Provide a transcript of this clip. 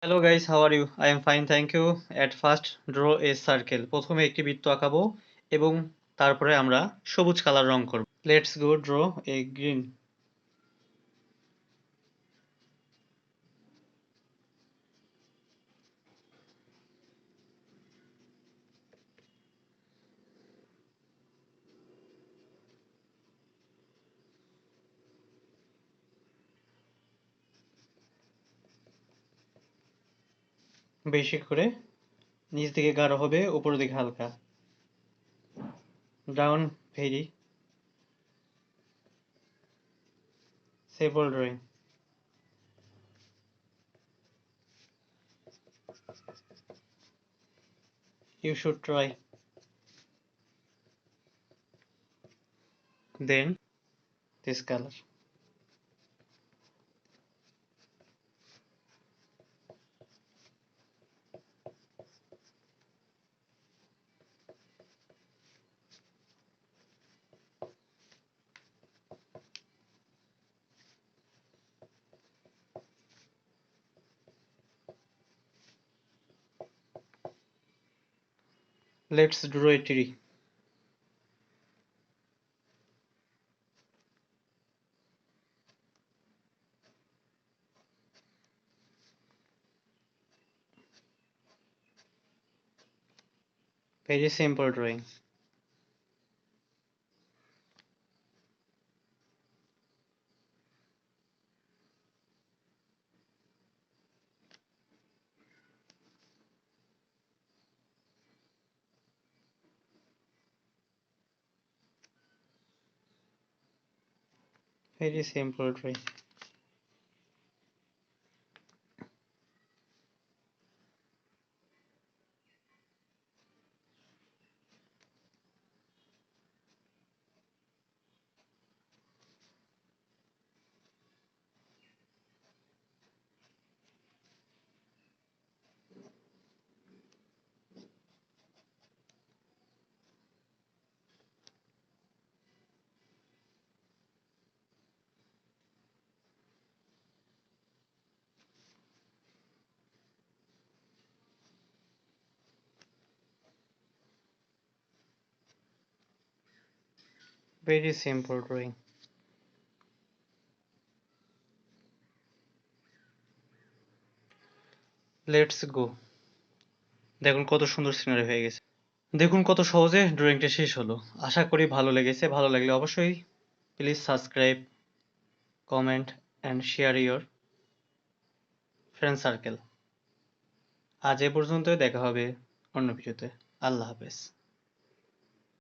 Hello guys, how are you? I am fine, thank you. At first, draw a circle. প্রথমে একটি বৃত্ত আঁকাবো এবং তারপরে আমরা সবুজ কালার রং করব। Let's go draw a green. বেশি করে নিচ দিকে গাঢ় হবে, উপর দিকে হালকা। Down very simple drawing. You should try. Then this color. Let's draw a tree. Very simple drawing. Very simple drawing. Very simple drawing. Let's go. দেখুন কত সুন্দর সিনারি হয়ে গেছে। দেখুন কত সহজে ড্রয়িংটা শেষ হলো। আশা করি ভালো লেগেছে। ভালো লাগলে অবশ্যই please subscribe, comment and share your friend circle. আজ এ পর্যন্তই, দেখা হবে অন্য ভিডিওতে। আল্লাহ হাফেজ।